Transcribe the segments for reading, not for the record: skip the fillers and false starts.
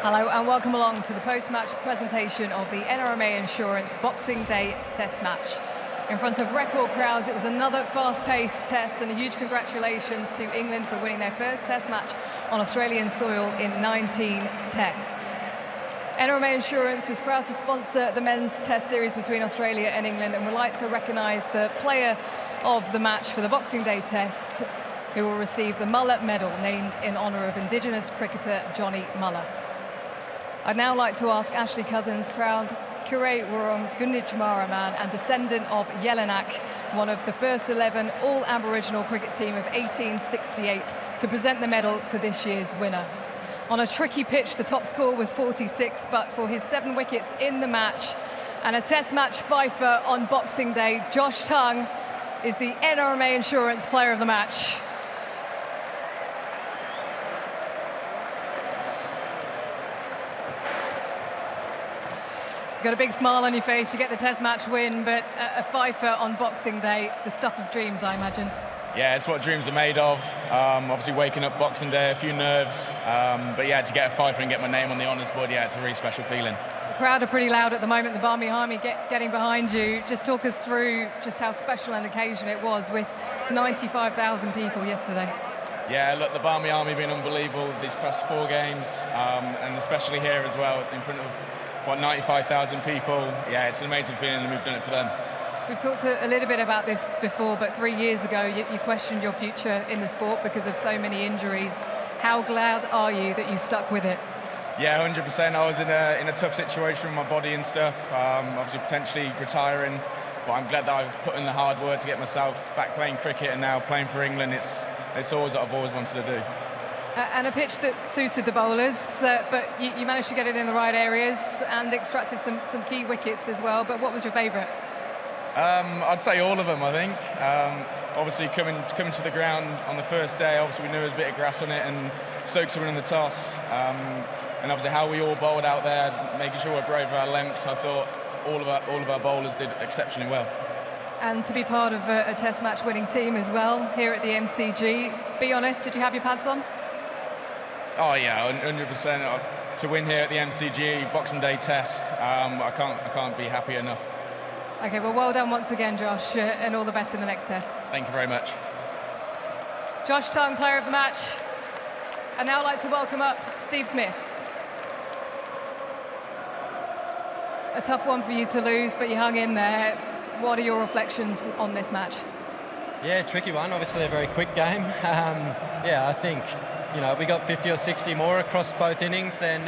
Hello and welcome along to the post-match presentation of the NRMA Insurance Boxing Day Test match. In front of record crowds, it was another fast-paced test, and a huge congratulations to England for winning their first test match on Australian soil in 19 tests. NRMA Insurance is proud to sponsor the men's test series between Australia and England, and would like to recognise the player of the match for the Boxing Day test, who will receive the Muller Medal, named in honour of Indigenous cricketer Johnny Muller. I'd now like to ask Ashley Cousins, proud Kure Wurrung Gunditjmara man and descendant of Jelinek, one of the first 11 all-Aboriginal cricket team of 1868, to present the medal to this year's winner. On a tricky pitch, the top score was 46, but for his 7 wickets in the match and a test match fifer on Boxing Day, Josh Tongue is the NRMA Insurance Player of the Match. You've got a big smile on your face, you get the test match win, but a fifer on Boxing Day, the stuff of dreams, I imagine. Yeah, it's what dreams are made of. Obviously waking up Boxing Day, a few nerves, but yeah, to get a fifer and get my name on the honours board, yeah, it's a really special feeling. The crowd are pretty loud at the moment, the Barmy Army getting behind you. Just talk us through just how special an occasion it was with 95,000 people yesterday. Yeah, look, the Barmy Army been unbelievable these past 4 games, and especially here as well, in front of, 95,000 people. Yeah, it's an amazing feeling, and we've done it for them. We've talked a little bit about this before, but 3 years ago you questioned your future in the sport because of so many injuries. How glad are you that you stuck with it? Yeah, 100%. I was in a tough situation with my body and stuff, obviously potentially retiring, but I'm glad that I've put in the hard work to get myself back playing cricket, and now playing for England. It's always what I've always wanted to do. And a pitch that suited the bowlers, but you managed to get it in the right areas and extracted some key wickets as well. But what was your favourite? I'd say all of them, I think. Obviously coming to the ground on the first day, obviously we knew there was a bit of grass on it, and Stokes winning the toss. And obviously how we all bowled out there, making sure we're brave of our lengths. I thought all of our bowlers did exceptionally well. And to be part of a test match winning team as well here at the MCG, be honest, did you have your pads on? Oh yeah, 100%. To win here at the MCG Boxing Day test, I can't be happy enough. Okay, well done once again, Josh, and all the best in the next test. Thank you very much. Josh Tongue, player of the match. I'd now like to welcome up Steve Smith. A tough one for you to lose, but you hung in there. What are your reflections on this match? Yeah, tricky one. Obviously a very quick game. Yeah, I think, we got 50 or 60 more across both innings, then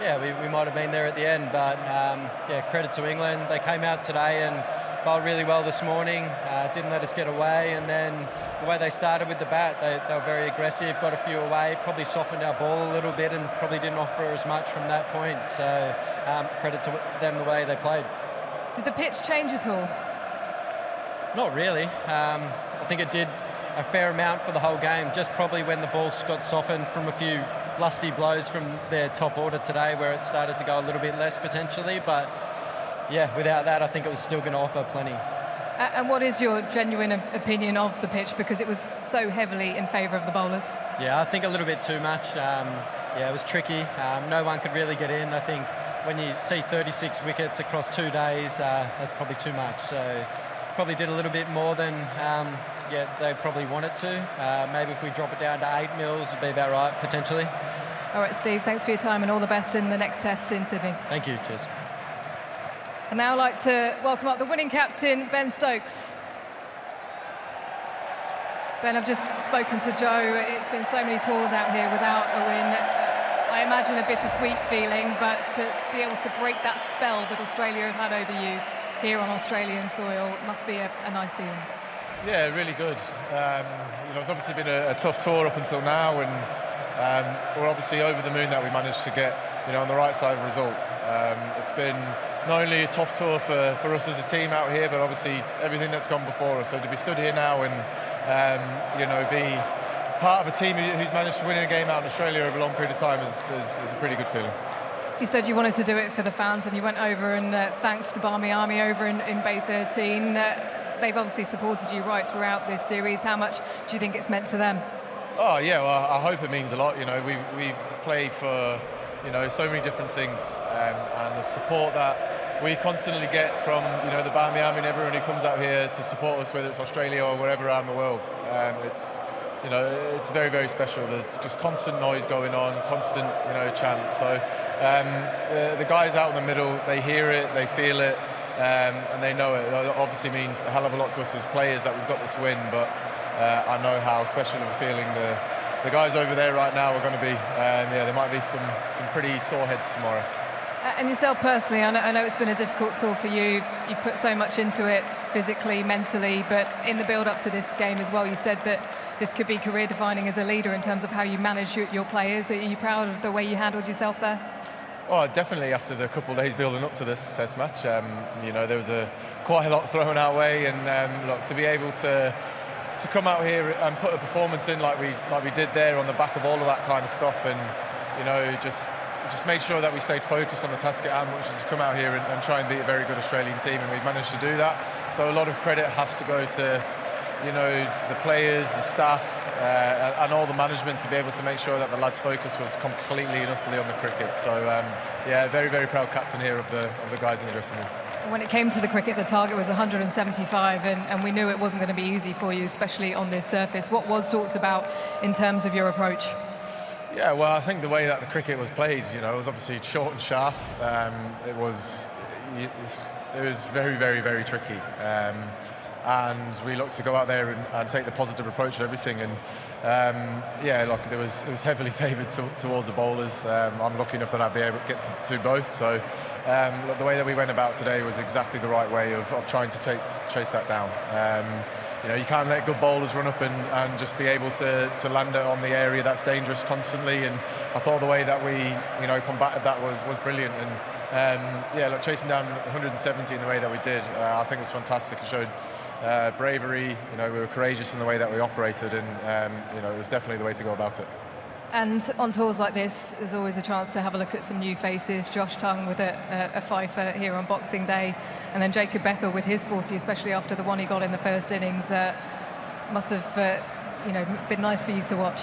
we might have been there at the end. But yeah, credit to England. They came out today and bowled really well this morning. Didn't let us get away, and then the way they started with the bat, they were very aggressive, got a few away, probably softened our ball a little bit, and probably didn't offer as much from that point. So credit to them the way they played. Did the pitch change at all? Not really. I think it did a fair amount for the whole game, just probably when the ball got softened from a few lusty blows from their top order today, where it started to go a little bit less potentially. But yeah, without that, I think it was still going to offer plenty. And what is your genuine opinion of the pitch, because it was so heavily in favour of the bowlers? Yeah, I think a little bit too much. Yeah, it was tricky. No one could really get in. I think when you see 36 wickets across 2 days, that's probably too much. So probably did a little bit more than they probably wanted to. Maybe if we drop it down to 8 mils, it'd be about right, potentially. All right, Steve, thanks for your time and all the best in the next test in Sydney. Thank you, cheers. I'd now like to welcome up the winning captain, Ben Stokes. Ben, I've just spoken to Joe. It's been so many tours out here without a win. I imagine a bittersweet feeling, but to be able to break that spell that Australia have had over you here on Australian soil must be a nice feeling. Yeah, really good. It's obviously been a tough tour up until now, and we're obviously over the moon that we managed to get, on the right side of the result. It's been not only a tough tour for us as a team out here, but obviously everything that's gone before us. So to be stood here now and be part of a team who's managed to win a game out in Australia over a long period of time is a pretty good feeling. You said you wanted to do it for the fans, and you went over and thanked the Barmy Army over in Bay 13. They've obviously supported you right throughout this series. How much do you think it's meant to them? Oh yeah, well, I hope it means a lot. We play for so many different things, and the support that we constantly get from the Birmingham and everyone who comes out here to support us, whether it's Australia or wherever around the world. It's very, very special. There's just constant noise going on, constant chants. So the guys out in the middle, they hear it, they feel it, and they know it. It obviously means a hell of a lot to us as players that we've got this win, but I know how special of a feeling the guys over there right now are going to be. There might be some pretty sore heads tomorrow. And yourself personally, I know it's been a difficult tour for you. You've put so much into it, physically, mentally, but in the build-up to this game as well, you said that this could be career-defining as a leader in terms of how you manage your players. Are you proud of the way you handled yourself there? Oh, definitely. After the couple of days building up to this Test match, there was quite a lot thrown our way, and look, to be able to come out here and put a performance in like we did there on the back of all of that kind of stuff, and just made sure that we stayed focused on the task at hand, which is to come out here and try and beat a very good Australian team, and we've managed to do that. So a lot of credit has to go to the players, the staff, and all the management to be able to make sure that the lads' focus was completely and utterly on the cricket. So very, very proud captain here of the guys in the dressing room. When it came to the cricket, the target was 175, and we knew it wasn't going to be easy for you, especially on this surface. What was talked about in terms of your approach? Yeah, well, I think the way that the cricket was played, it was obviously short and sharp. It was very, very, very tricky. And we looked to go out there and take the positive approach to everything. And it was heavily favoured towards the bowlers. I'm lucky enough that I'd be able to get to both. So the way that we went about today was exactly the right way of trying to chase that down. You can't let good bowlers run up and just be able to land it on the area that's dangerous constantly. And I thought the way that we combated that was brilliant. And chasing down 170 in the way that we did, I think was fantastic. It showed bravery. We were courageous in the way that we operated, and it was definitely the way to go about it. And on tours like this, there's always a chance to have a look at some new faces. Josh Tongue with a fifer here on Boxing Day, and then Jacob Bethell with his 40, especially after the one he got in the first innings. Must have been nice for you to watch.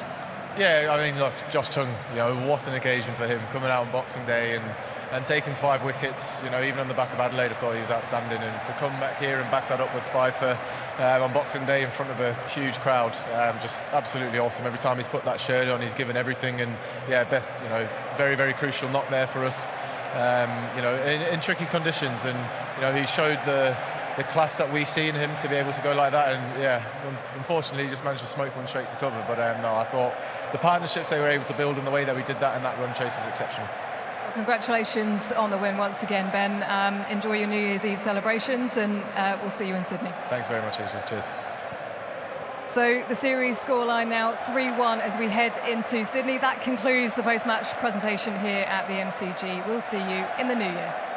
Yeah, I mean, look, Josh Tongue, what an occasion for him, coming out on Boxing Day and taking 5 wickets, even on the back of Adelaide. I thought he was outstanding, and to come back here and back that up with 5 on Boxing Day in front of a huge crowd, just absolutely awesome. Every time he's put that shirt on, he's given everything, and Beth, very, very crucial knock there for us, in tricky conditions, and he showed the class that we see in him to be able to go like that, and unfortunately he just managed to smoke one straight to cover. But no, I thought the partnerships they were able to build and the way that we did that in that run chase was exceptional. Well, congratulations on the win once again, Ben. Enjoy your New Year's Eve celebrations, and we'll see you in Sydney. Thanks very much, Asia. Cheers. So the series scoreline now 3-1 as we head into Sydney. That concludes the post-match presentation here at the MCG. We'll see you in the new year.